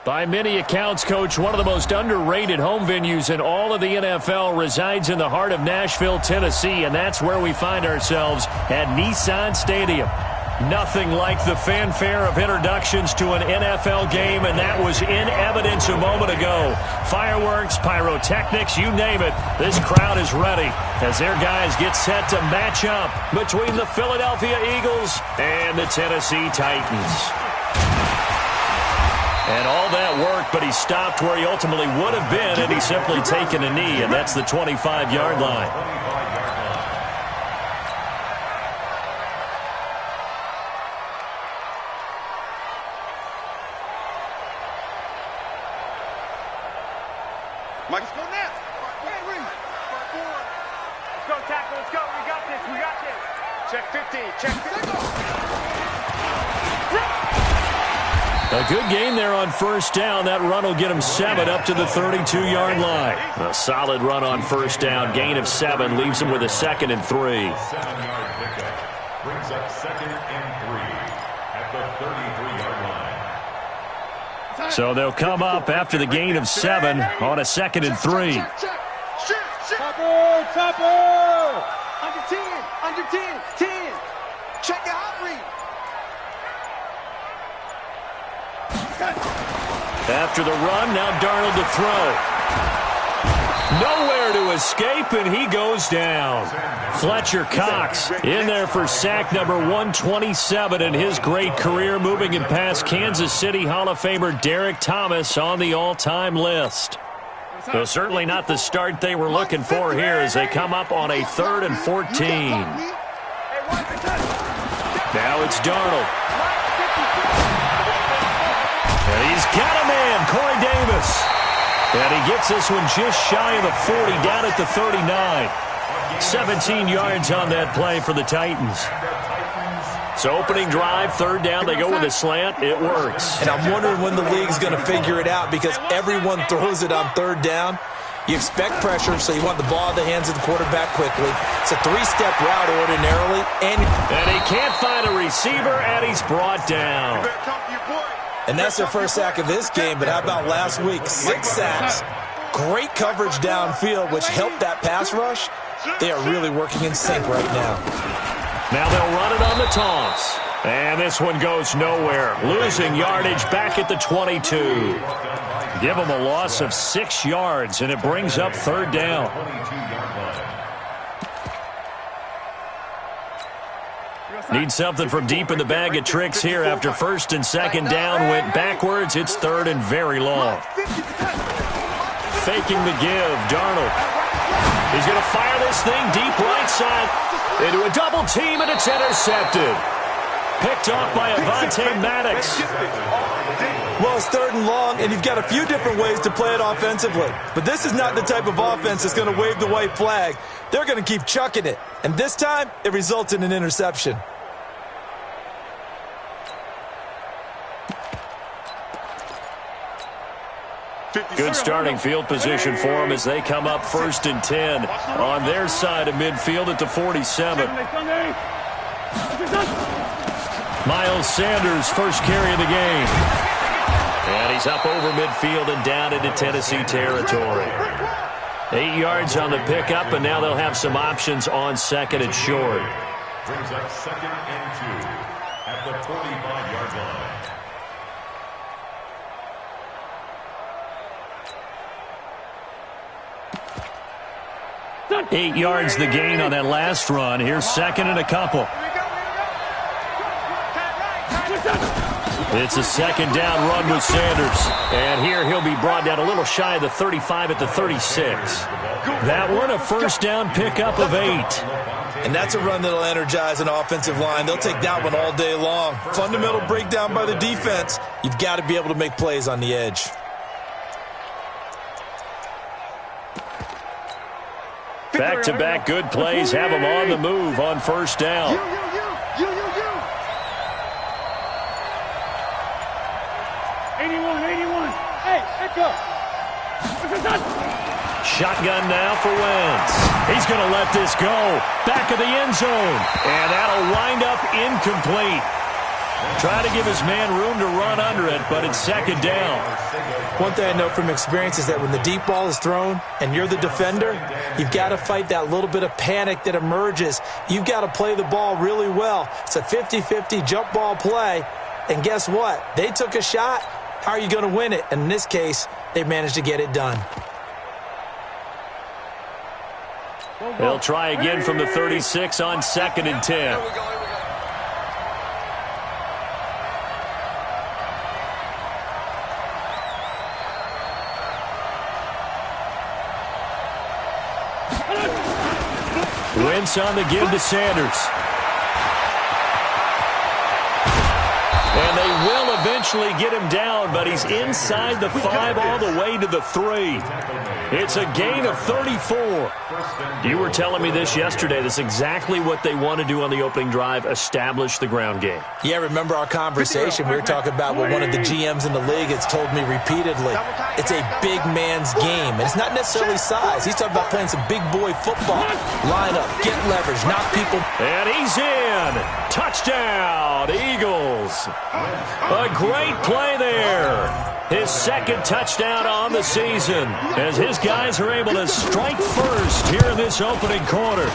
By many accounts, Coach, one of the most underrated home venues in all of the NFL resides in the heart of Nashville, Tennessee, and that's where we find ourselves at Nissan Stadium. Nothing like the fanfare of introductions to an NFL game, and that was in evidence a moment ago. Fireworks, pyrotechnics, you name it. This crowd is ready as their guys get set to match up between the Philadelphia Eagles and the Tennessee Titans. And all that worked, but he stopped where he ultimately would have been, and he's simply taken a knee, and that's the 25-yard line. Mike, let's go now. Let's go, tackle. Let's go. We got this. We got this. Check 50. Check 50. A good gain there on first down. That run will get him 7 up to the 32-yard line. A solid run on first down. Gain of 7 leaves him with a 2nd and 3. 7-yard pickup brings up 2nd and 3 at the 33-yard line. So they'll come up after the gain of 7 on a 2nd and 3. Topper! Under 10, under 10, 10. Check the hot read. After the run, now Darnold to throw. Nowhere to escape, and he goes down. Fletcher Cox in there for sack number 127 in his great career, moving him past Kansas City Hall of Famer Derek Thomas on the all-time list. So certainly not the start they were looking for here as they come up on a 3rd and 14. Now it's Darnold. And he's got a man, Corey Davis. And he gets this one just shy of the 40, down at the 39. 17 yards on that play for the Titans. So opening drive, 3rd down, they go with a slant. It works. And I'm wondering when the league's going to figure it out because everyone throws it on 3rd down. You expect pressure, so you want the ball in the hands of the quarterback quickly. It's a 3-step route ordinarily. And he can't find a receiver, and he's brought down. And that's their first sack of this game, but how about last week? 6 sacks, great coverage downfield, which helped that pass rush. They are really working in sync right now. Now they'll run it on the toss. And this one goes nowhere. Losing yardage back at the 22. Give them a loss of 6 yards, and it brings up 3rd down. Need something from deep in the bag of tricks here after 1st and 2nd down. Went backwards. It's 3rd and very long. Faking the give. Darnold. He's going to fire this thing deep right side into a double team, and it's intercepted. Picked off by Avonte Maddox. Well, it's 3rd and long, and you've got a few different ways to play it offensively. But this is not the type of offense that's going to wave the white flag. They're going to keep chucking it. And this time, it results in an interception. Good starting field position for them as they come up 1st and 10 on their side of midfield at the 47. Miles Sanders, first carry of the game. And he's up over midfield and down into Tennessee territory. 8 yards on the pickup, and now they'll have some options on 2nd and short. Brings up 2nd and 2 at the 45-yard line. 8 yards the gain on that last run. Here's 2nd and a couple. It's a 2nd down run with Sanders. And here he'll be brought down a little shy of the 35 at the 36. That one a 1st down pickup of 8. And that's a run that'll energize an offensive line. They'll take that one all day long. Fundamental breakdown by the defense. You've got to be able to make plays on the edge. Back-to-back good plays have them on the move on 1st down. Shotgun now for Wentz. He's going to let this go. Back of the end zone. And that'll wind up incomplete. Trying to give his man room to run under it, but it's second down. One thing I know from experience is that when the deep ball is thrown and you're the defender, you've got to fight that little bit of panic that emerges. You've got to play the ball really well. It's a 50-50 jump ball play, and guess what? They took a shot. How are you going to win it? And in this case, they managed to get it done. They'll try again from the 36 on 2nd and 10. Wentz on the give to Sanders. And they will eventually get him down, but he's inside the 5 all the way to the 3. It's a gain of 34. You were telling me this yesterday. That's exactly what they want to do on the opening drive, establish the ground game. Yeah, remember our conversation? We were talking about what one of the GMs in the league has told me repeatedly. It's a big man's game, and it's not necessarily size. He's talking about playing some big boy football. Line up, get leverage, knock people. And he's in. Touchdown, Eagles. A great play there. His second touchdown on the season as his guys are able to strike first here in this opening quarter.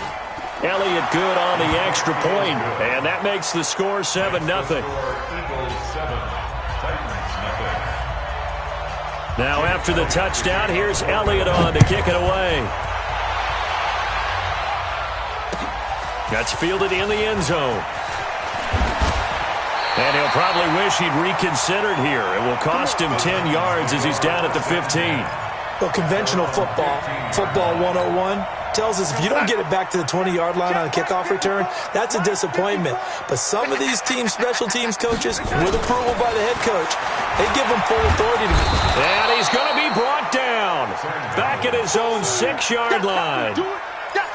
Elliott good on the extra point, and that makes the score 7-0. Now after the touchdown, here's Elliott on to kick it away. That's fielded in the end zone. And he'll probably wish he'd reconsidered here. It will cost him 10 yards as he's down at the 15. Well, conventional football 101, tells us if you don't get it back to the 20-yard line on a kickoff return, that's a disappointment. But some of these teams, special teams coaches, with approval by the head coach, they give them full authority to. And he's going to be brought down back at his own 6-yard line.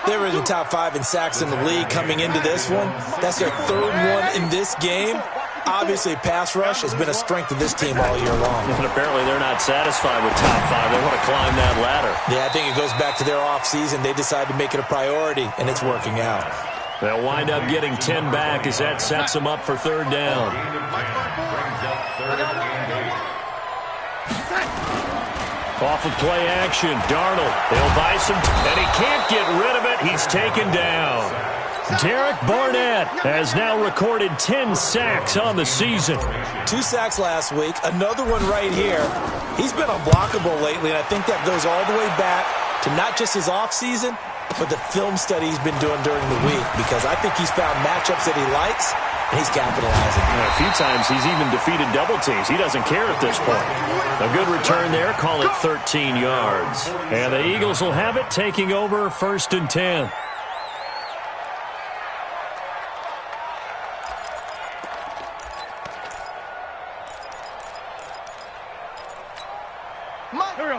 They were in the top 5 in sacks in the league coming into this one. That's their 3rd one in this game. Obviously, pass rush has been a strength of this team all year long. And apparently they're not satisfied with top 5. They want to climb that ladder. Yeah, I think it goes back to their offseason. They decided to make it a priority, and it's working out. They'll wind up getting 10 back as that sets them up for 3rd down. Off of play action, Darnold. They'll buy some, and he can't get rid of it. He's taken down. Derek Barnett has now recorded 10 sacks on the season. 2 sacks last week, another one right here. He's been unblockable lately, and I think that goes all the way back to not just his offseason, but the film study he's been doing during the week, because I think he's found matchups that he likes, and he's capitalizing. A few times he's even defeated double teams. He doesn't care at this point. A good return there, call it 13 yards. And the Eagles will have it, taking over 1st and 10.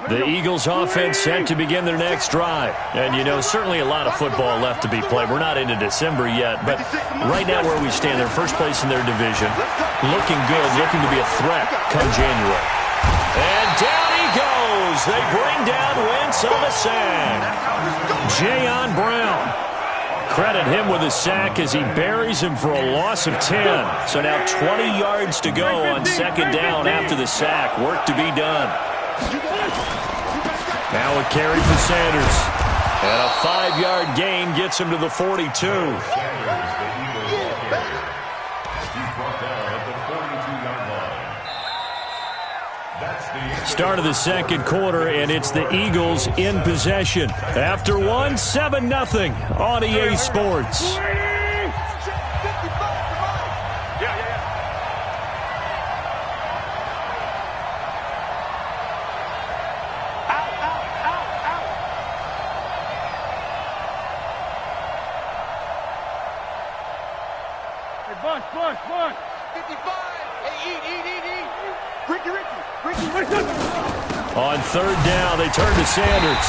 The Eagles offense set to begin their next drive. And, you know, certainly a lot of football left to be played. We're not into December yet, but right now where we stand, they're first place in their division. Looking good, looking to be a threat come January. And down he goes. They bring down Wentz on the sack. Jayon Brown. Credit him with a sack as he buries him for a loss of 10. So now 20 yards to go on 2nd down after the sack. Work to be done. Now a carry for Sanders. And a 5-yard gain gets him to the 42. Start of the 2nd quarter, and it's the Eagles in possession. After one, 7-0 on EA Sports. Bunch. 55. Hey, eat. Ricky. On 3rd down, they turn to Sanders.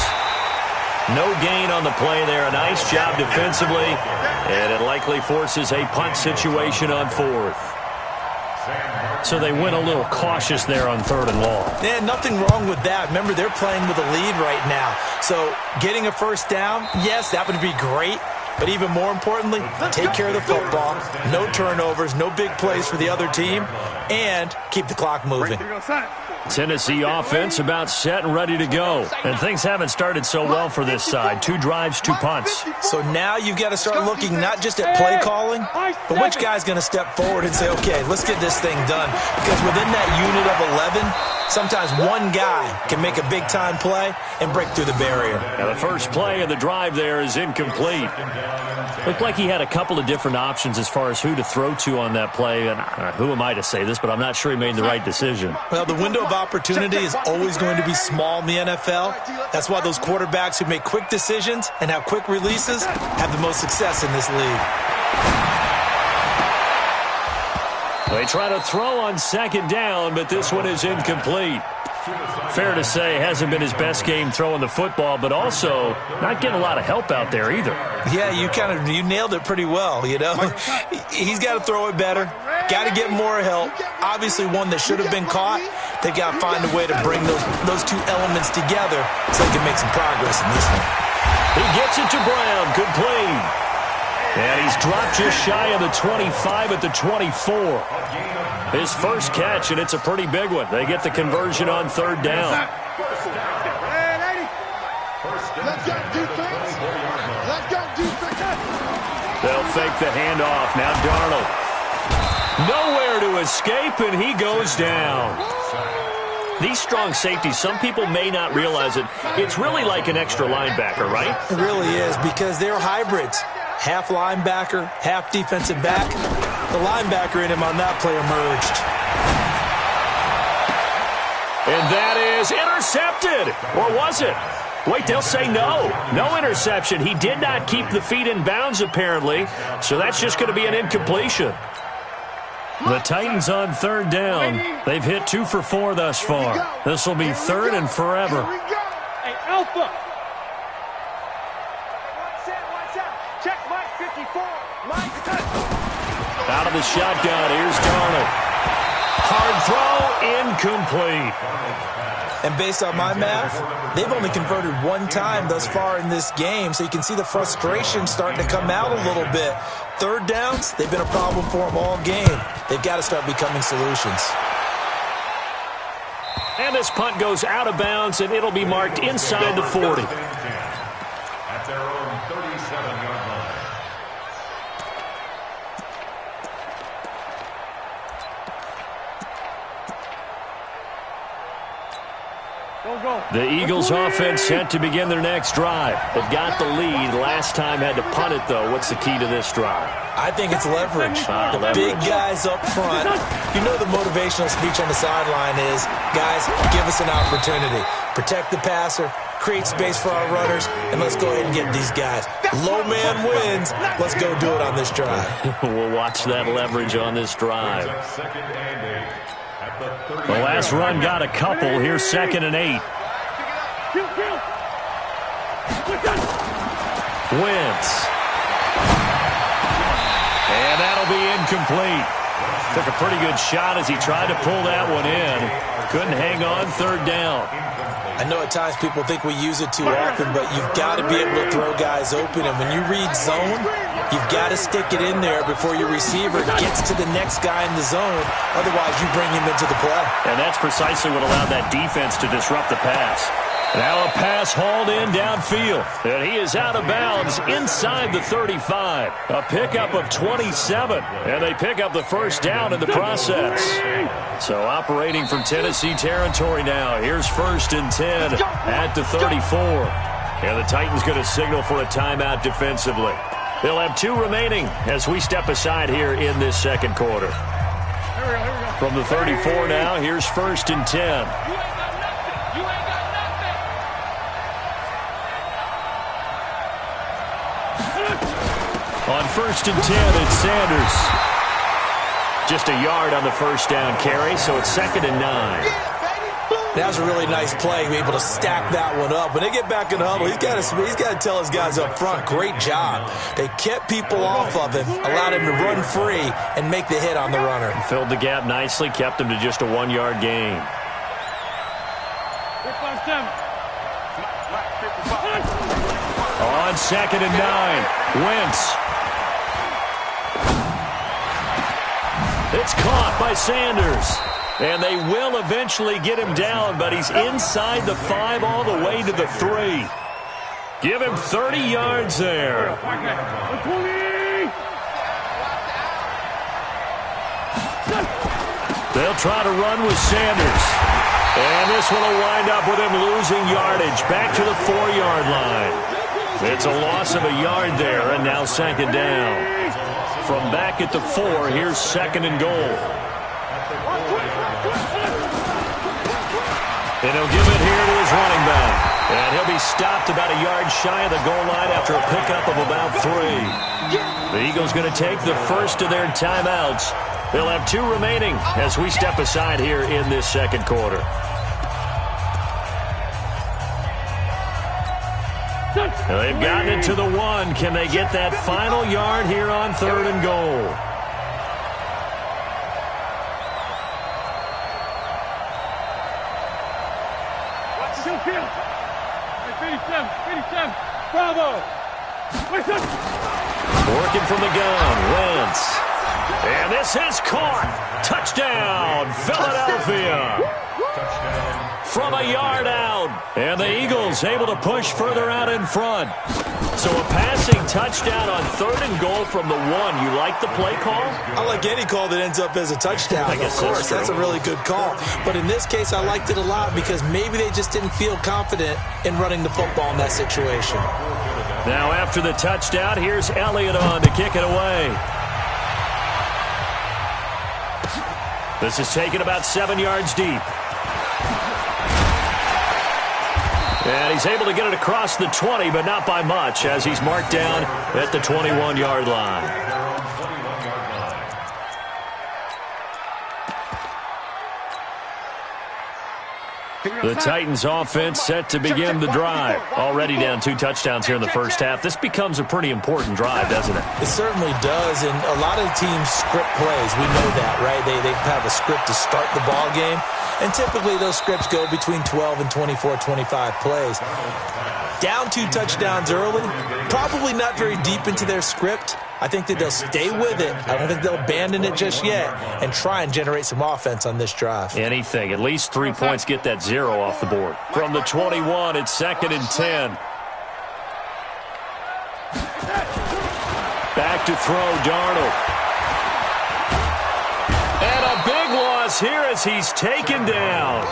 No gain on the play there. A nice job defensively, and it likely forces a punt situation on 4th. So they went a little cautious there on 3rd and long. Yeah, nothing wrong with that. Remember, they're playing with a lead right now. So getting a 1st down, yes, that would be great. But even more importantly, take care of the football, no turnovers, no big plays for the other team, and keep the clock moving. Tennessee offense about set and ready to go. And things haven't started so well for this side. 2 drives, 2 punts. So now you've got to start looking not just at play calling, but which guy's going to step forward and say, okay, let's get this thing done. Because within that unit of 11, sometimes one guy can make a big-time play and break through the barrier. Now the first play of the drive there is incomplete. Looked like he had a couple of different options as far as who to throw to on that play. And who am I to say this, but I'm not sure he made the right decision. Well, the window of opportunity is always going to be small in the NFL. That's why those quarterbacks who make quick decisions and have quick releases have the most success in this league. They try to throw on second down, but this one is incomplete. Fair to say, hasn't been his best game throwing the football, but also not getting a lot of help out there either. Yeah, you nailed it pretty well, you know. He's got to throw it better, got to get more help. Obviously one that should have been caught. They've got to find a way to bring those two elements together so they can make some progress in this one. He gets it to Brown, complete. And he's dropped just shy of the 25 at the 24. His first catch, and it's a pretty big one. They get the conversion on third down. Let's go, defense. Let's go, defense. They'll fake the handoff. Now Darnold. Nowhere to escape, and he goes down. These strong safeties, some people may not realize it. It's really like an extra linebacker, right? It really is, because they're hybrids. Half linebacker, half defensive back. The linebacker in him on that play emerged. And that is intercepted. Or was it? Wait, they'll say no. No interception. He did not keep the feet in bounds, apparently. So that's just going to be an incompletion. The Titans on third down. They've hit 2 for 4 thus far. This will be third and forever. Hey, Alpha. Check Mike 54. Out of the shotgun, here's Darnold. Hard throw, incomplete. And based on my math, they've only converted 1 time thus far in this game, so you can see the frustration starting to come out a little bit. Third downs, they've been a problem for them all game. They've got to start becoming solutions. And this punt goes out of bounds, and it'll be marked inside the 40. At their own 37-yard line. The Eagles offense set to begin their next drive. They've got the lead. Last time had to punt it, though. What's the key to this drive? I think it's leverage. The big guys up front. You know the motivational speech on the sideline is, guys, give us an opportunity. Protect the passer, create space for our runners, and let's go ahead and get these guys. Low man wins. Let's go do it on this drive. We'll watch that leverage on this drive. The last run got a couple. Here's 2nd and 8. Wentz. And that'll be incomplete. Took a pretty good shot as he tried to pull that one in. Couldn't hang on third down. I know at times people think we use it too often, but you've got to be able to throw guys open. And when you read zone, you've got to stick it in there before your receiver gets to the next guy in the zone. Otherwise, you bring him into the play. And that's precisely what allowed that defense to disrupt the pass. Now a pass hauled in downfield. And he is out of bounds inside the 35. A pickup of 27. And they pick up the first down in the process. So operating from Tennessee territory now. Here's 1st and 10 at the 34. And the Titans going to signal for a timeout defensively. They'll have 2 remaining as we step aside here in this second quarter. From the 34 now, here's 1st and 10. On 1st and 10, it's Sanders. Just a yard on the first down carry, so it's 2nd and 9. That was a really nice play, able to stack that one up. When they get back in the huddle, he's got to tell his guys up front, great job. They kept people off of him, allowed him to run free and make the hit on the runner. Filled the gap nicely, kept him to just a 1-yard gain. On 2nd and 9, Wentz. It's caught by Sanders. And they will eventually get him down, but he's inside the 5 all the way to the 3. Give him 30 yards there. They'll try to run with Sanders. And this one will wind up with him losing yardage back to the 4-yard line. It's a loss of a yard there, and now 2nd down. From back at the 4, here's 2nd and goal. And he'll give it here to his running back. And he'll be stopped about a yard shy of the goal line after a pickup of about 3. The Eagles going to take the first of their timeouts. They'll have 2 remaining as we step aside here in this 2nd quarter. They've gotten it to the 1. Can they get that final yard here on 3rd and goal? Bravo! Working from the gun, Wentz. And this is caught. Touchdown, Philadelphia. From a yard out. And the Eagles able to push further out in front. So a passing touchdown on 3rd and goal from the 1. You like the play call? I like any call that ends up as a touchdown. I guess of course, that's a really good call. But in this case, I liked it a lot because maybe they just didn't feel confident in running the football in that situation. Now after the touchdown, here's Elliott on to kick it away. This is taken about 7 yards deep. And he's able to get it across the 20, but not by much, as he's marked down at the 21-yard line. The Titans offense set to begin the drive. Already down 2 touchdowns here in the first half. This becomes a pretty important drive, doesn't it? It certainly does, and a lot of teams script plays. We know that, right? They have a script to start the ball game, and typically those scripts go between 12 and 24, 25 plays. Down 2 touchdowns early, probably not very deep into their script. I think that they'll stay with it. I don't think they'll abandon it just yet and try and generate some offense on this drive. Anything. At least 3 points, get that 0 off the board. From the 21, it's 2nd and 10. Back to throw, Darnold. And a big loss here as he's taken down.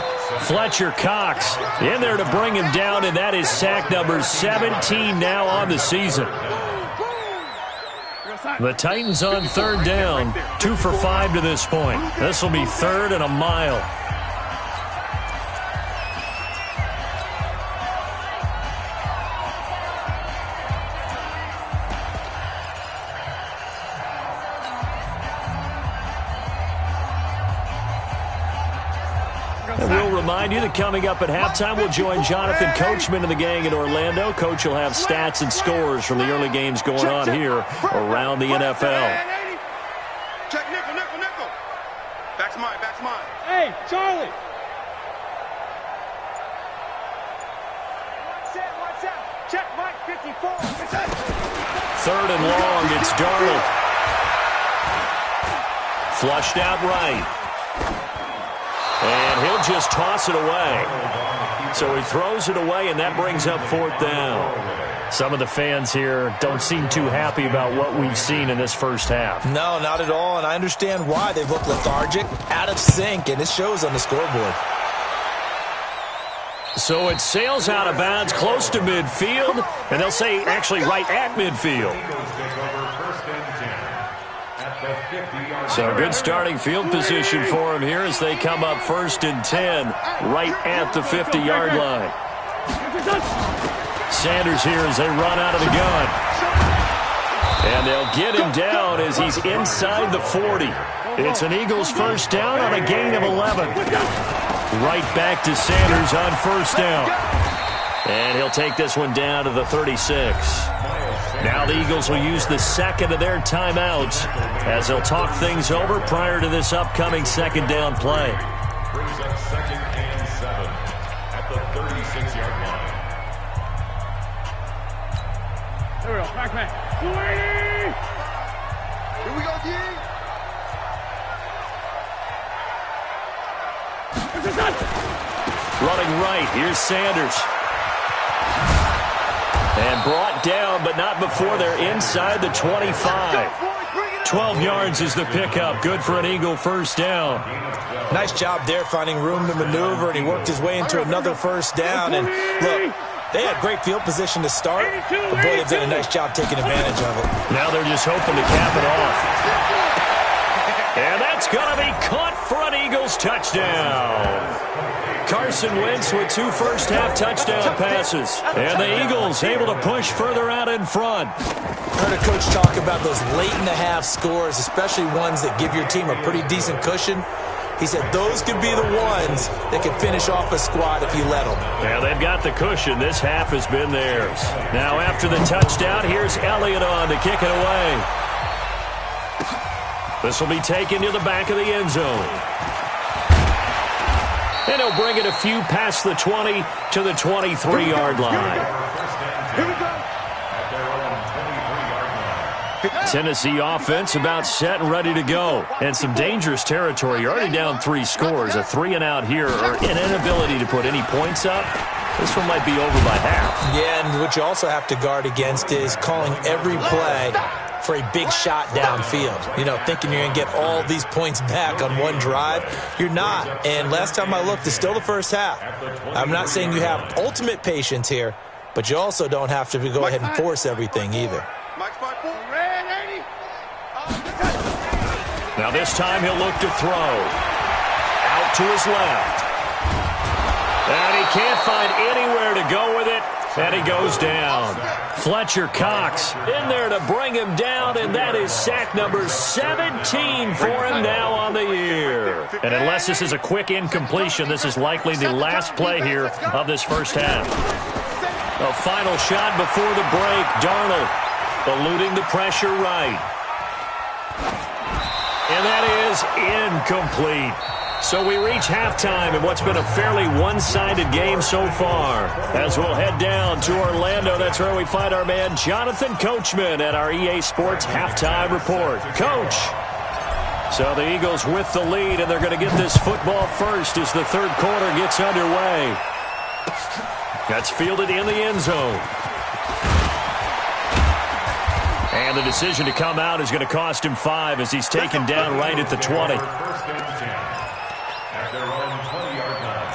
Fletcher Cox in there to bring him down, and that is sack number 17 now on the season. The Titans on 3rd down, 2 for 5 to this point. This will be 3rd and a mile. And we'll remind you that coming up at halftime, we'll join Jonathan Coachman and the gang in Orlando. Coach will have stats and scores from the early games going on here around the NFL. Check nickel, nickel, nickel. Back's mine, back's mine. Hey, Charlie. Watch out. Check Mike 54. 3rd and long, it's Darnold. Flushed out right. And he'll just toss it away. So he throws it away, and that brings up 4th down. Some of the fans here don't seem too happy about what we've seen in this first half. No, not at all, and I understand why. They look lethargic, out of sync, and it shows on the scoreboard. So it sails out of bounds close to midfield, and they'll say actually right at midfield. So good starting field position for him here as they come up 1st and 10 right at the 50-yard line. Sanders here as they run out of the gun. And they'll get him down as he's inside the 40. It's an Eagles first down on a gain of 11. Right back to Sanders on 1st down. And he'll take this one down to the 36. Now the Eagles will use the 2nd of their timeouts as they'll talk things over prior to this upcoming 2nd down play. Brings up 2nd and 7 at the 36-yard line. Here we go. Back. Here we go, D. Running right, here's Sanders. And brought down, but not before they're inside the 25. 12 yards is the pickup. Good for an Eagle first down. Nice job there finding room to maneuver, and he worked his way into another first down. And look, they had great field position to start, but boy, they've done a nice job taking advantage of it. Now they're just hoping to cap it off. And that's going to be caught for an Eagles touchdown. Carson Wentz with 2 first-half touchdown passes. And the Eagles able to push further out in front. Heard a coach talk about those late-in-the-half scores, especially ones that give your team a pretty decent cushion. He said those could be the ones that could finish off a squad if you let them. Yeah, they've got the cushion. This half has been theirs. Now after the touchdown, here's Elliott on to kick it away. This will be taken to the back of the end zone. And he'll bring it a few past the 20 to the 23-yard line. Here we go. Tennessee offense about set and ready to go. And some dangerous territory. You're already down 3 scores. A 3-and-out here or an inability to put any points up. This one might be over by half. Yeah, and what you also have to guard against is calling every play for a big shot downfield. You know, thinking you're going to get all these points back on one drive. You're not. And last time I looked, it's still the first half. I'm not saying you have ultimate patience here, but you also don't have to go ahead and force everything either. Now this time he'll look to throw. Out to his left. And he can't find anywhere to go with it. And he goes down. Fletcher Cox in there to bring him down, and that is sack number 17 for him now on the year. And unless this is a quick incompletion, this is likely the last play here of this first half. A final shot before the break. Darnold eluding the pressure right. And that is incomplete. So we reach halftime in what's been a fairly one-sided game so far. As we'll head down to Orlando, that's where we find our man Jonathan Coachman at our EA Sports Halftime Report. Coach. So the Eagles with the lead, and they're going to get this football first as the third quarter gets underway. That's fielded in the end zone. And the decision to come out is going to cost him 5 as he's taken down right at the 20. At their own 20-yard line.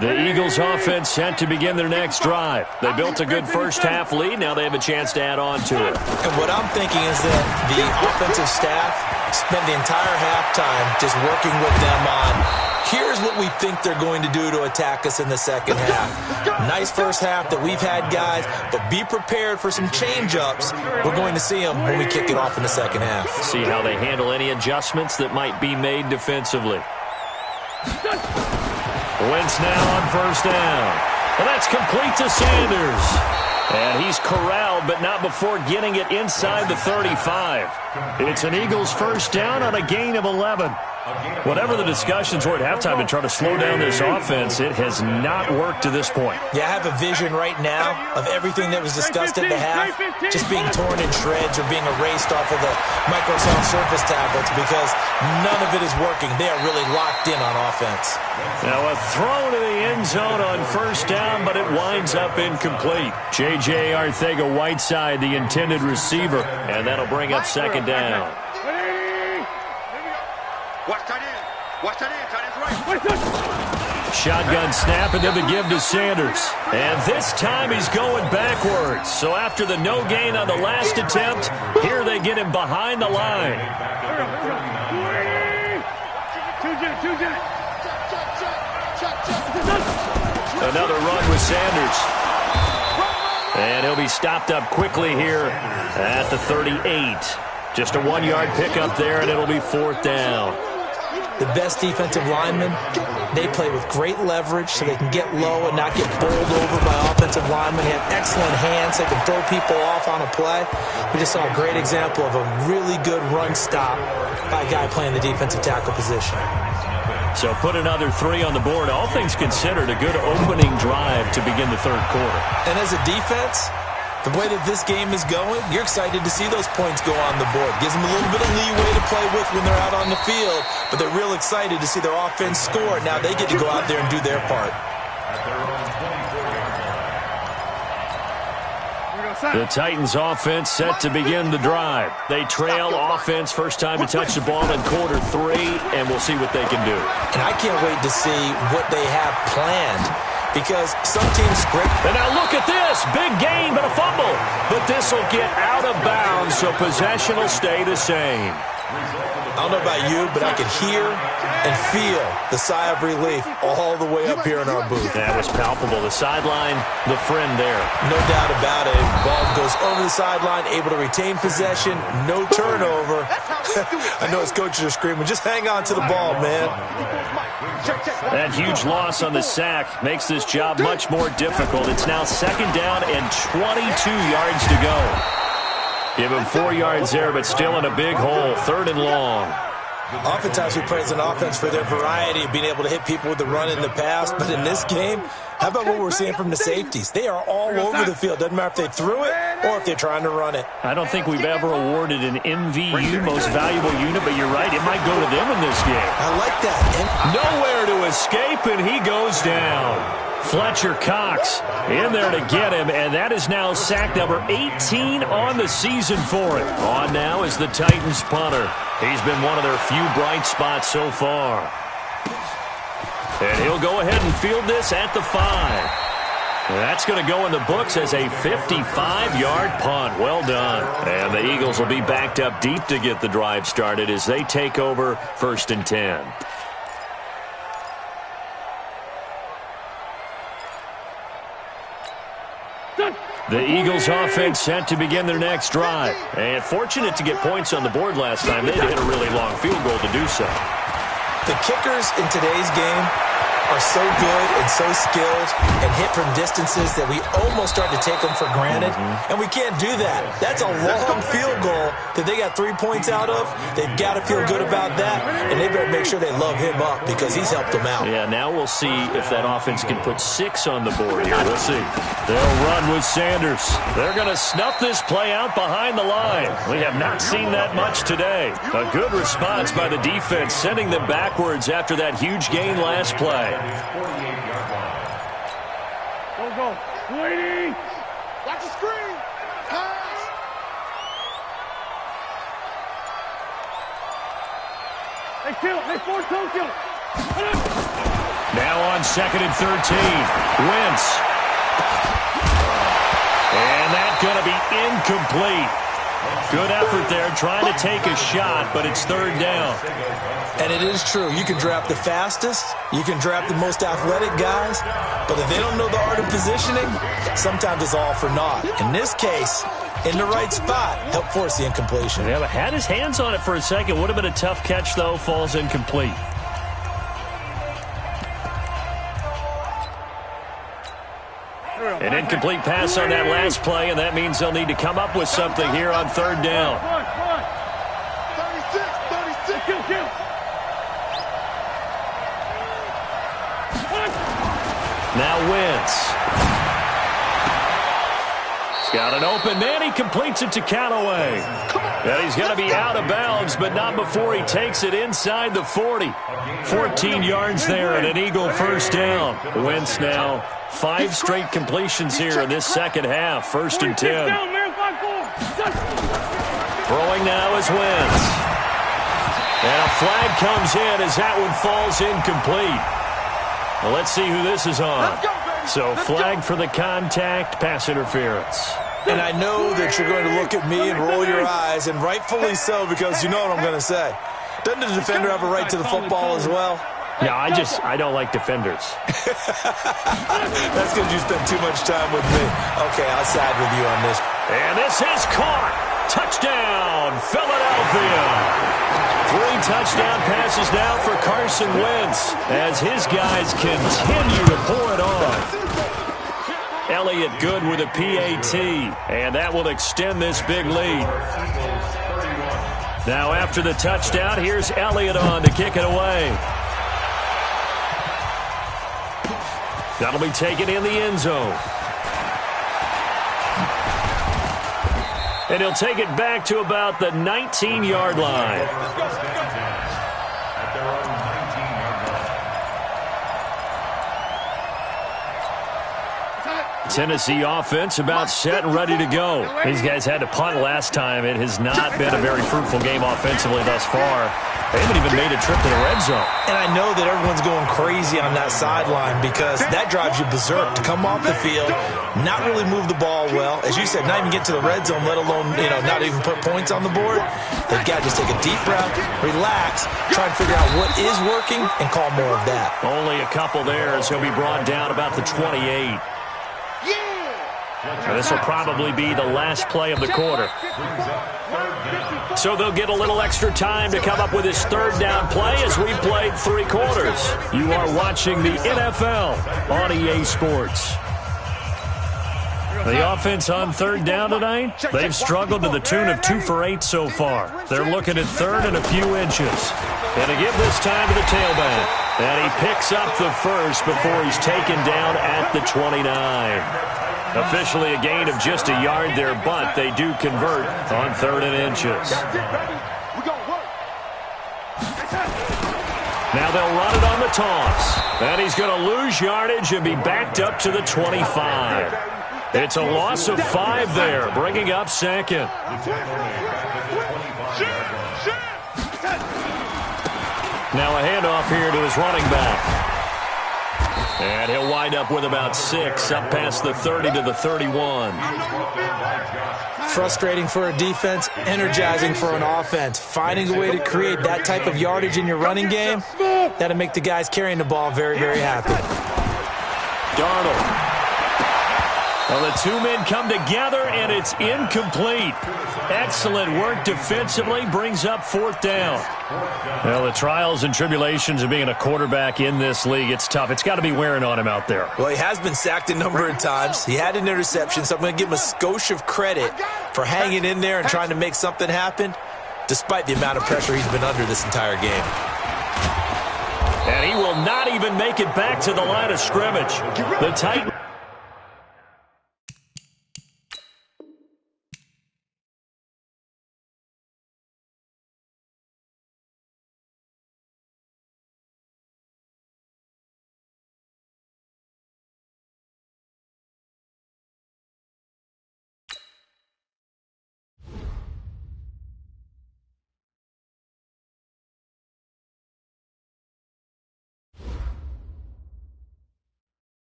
The Eagles offense set to begin their next drive. They built a good first-half lead. Now they have a chance to add on to it. And what I'm thinking is that the offensive staff spent the entire halftime just working with them on, here's what we think they're going to do to attack us in the second half. Nice first half that we've had, guys, but be prepared for some change-ups. We're going to see them when we kick it off in the second half. See how they handle any adjustments that might be made defensively. Wentz now on first down. And that's complete to Sanders. And he's corralled, but not before getting it inside the 35. It's an Eagles first down on a gain of 11. Whatever the discussions were at halftime to try to slow down this offense, it has not worked to this point. Yeah, I have a vision right now of everything that was discussed at the half just being torn in shreds or being erased off of the Microsoft Surface tablets because none of it is working. They are really locked in on offense. Now a throw to the end zone on first down, but it winds up incomplete. J.J. Arcega-Whiteside, the intended receiver, and that'll bring up second down. Watch tight end. Watch tight end. Tight end's right. Shotgun snap and then the give to Sanders. And this time he's going backwards. So after the no gain on the last attempt, here they get him behind the line. Another run with Sanders. And he'll be stopped up quickly here at the 38. Just a 1-yard pickup there, and it'll be fourth down. The best defensive linemen, they play with great leverage so they can get low and not get bowled over by offensive linemen. They have excellent hands. They can throw people off on a play. We just saw a great example of a really good run stop by a guy playing the defensive tackle position. So put another 3 on the board. All things considered, a good opening drive to begin the third quarter. And as a defense, the way that this game is going, you're excited to see those points go on the board. Gives them a little bit of leeway to play with when they're out on the field, but they're real excited to see their offense score. Now they get to go out there and do their part. The Titans offense set to begin the drive. They trail offense first time to touch the ball in quarter 3, and we'll see what they can do. And I can't wait to see what they have planned, because some teams scrape. And now look at this. Big gain, but a fumble. But this will get out of bounds, so possession will stay the same. I don't know about you, but I could hear and feel the sigh of relief all the way up here in our booth. That was palpable. The sideline, the friend there. No doubt about it. Ball goes over the sideline, able to retain possession, no turnover. I know his coaches are screaming, just hang on to the ball, man. That huge loss on the sack makes this job much more difficult. It's now second down and 22 yards to go. Give him 4 yards there, but still in a big hole. 3rd and long. Oftentimes we praise an offense for their variety of being able to hit people with the run in the past, but in this game, how about what we're seeing from the safeties? They are all over the field. Doesn't matter if they threw it or if they're trying to run it. I don't think we've ever awarded an MVU, most valuable unit, but you're right, it might go to them in this game. I like that. Nowhere to escape, and he goes down. Fletcher Cox in there to get him, and that is now sack number 18 on the season for him. On now is the Titans punter. He's been one of their few bright spots so far. And he'll go ahead and field this at the 5. That's going to go in the books as a 55-yard punt. Well done. And the Eagles will be backed up deep to get the drive started as they take over 1st and 10. The Eagles offense set to begin their next drive. And fortunate to get points on the board last time. They hit a really long field goal to do so. The kickers in today's game are so good and so skilled and hit from distances that we almost start to take them for granted. And we can't do that. That's a long field goal that they got 3 points out of. They've got to feel good about that, and they better make sure they love him up because he's helped them out. Yeah, now we'll see if that offense can put 6 on the board here. We'll see. They'll run with Sanders. They're going to snuff this play out behind the line. We have not seen that much today. A good response by the defense, sending them backwards after that huge gain last play. 48-yard line. Go. Waiting. Watch the screen. Pass. Hey, kill. Hey, force Tokyo. Now on 2nd and 13. Wentz. And that's going to be incomplete. Good effort there trying to take a shot, but it's 3rd down. And it is true. You can draft the fastest. You can draft the most athletic guys. But if they don't know the art of positioning, sometimes it's all for naught. In this case, in the right spot, help force the incompletion. Yeah, but had his hands on it for a second. Would have been a tough catch, though. Falls incomplete. An incomplete pass on that last play, and that means they'll need to come up with something here on 3rd down. 36, kill. Now Wentz. He's got an open man. He completes it to Callaway. And he's going to be out of bounds, but not before he takes it inside the 40. 14 yards there and an Eagle 1st down. Wentz now 5 straight completions here in this second half. 1st and 10. Throwing now is Wentz. And a flag comes in as that one falls incomplete. Well, let's see who this is on. So flag for the contact, pass interference. And I know that you're going to look at me and roll your eyes, and rightfully so, because you know what I'm going to say. Doesn't the defender have a right to the football as well? No, I don't like defenders. That's because you spend too much time with me. Okay, I'll side with you on this. And this is caught. Touchdown, Philadelphia. 3 touchdown passes now for Carson Wentz as his guys continue to pour it on. Elliott Good with a PAT, and that will extend this big lead. Now after the touchdown, here's Elliott on to kick it away. That'll be taken in the end zone. And he'll take it back to about the 19-yard line. Tennessee offense about set and ready to go. These guys had to punt last time. It has not been a very fruitful game offensively thus far. They haven't even made a trip to the red zone. And I know that everyone's going crazy on that sideline because that drives you berserk to come off the field, not really move the ball well. As you said, not even get to the red zone, let alone, not even put points on the board. They've got to just take a deep breath, relax, try and figure out what is working, and call more of that. Only a couple there as he'll be brought down about the 28. So this will probably be the last play of the quarter. So they'll get a little extra time to come up with his third down play as we played 3 quarters. You are watching the NFL on EA Sports. The offense on third down tonight, they've struggled to the tune of 2 for 8 so far. They're looking at third and a few inches. And to give this time to the tailback. And he picks up the first before he's taken down at the 29. Officially a gain of just a yard there, but they do convert on 3rd and inches. Now they'll run it on the toss. And he's going to lose yardage and be backed up to the 25. It's a loss of 5 there, bringing up 2nd. Now a handoff here to his running back. And he'll wind up with about 6, up past the 30 to the 31. Frustrating for a defense, energizing for an offense. Finding a way to create that type of yardage in your running game, that'll make the guys carrying the ball very, very happy. Darnold. Well, the 2 men come together, and it's incomplete. Excellent work defensively, brings up 4th down. Well, the trials and tribulations of being a quarterback in this league, it's tough. It's got to be wearing on him out there. Well, he has been sacked a number of times. He had an interception, so I'm going to give him a skosh of credit for hanging in there and trying to make something happen, despite the amount of pressure he's been under this entire game. And he will not even make it back to the line of scrimmage. The Titans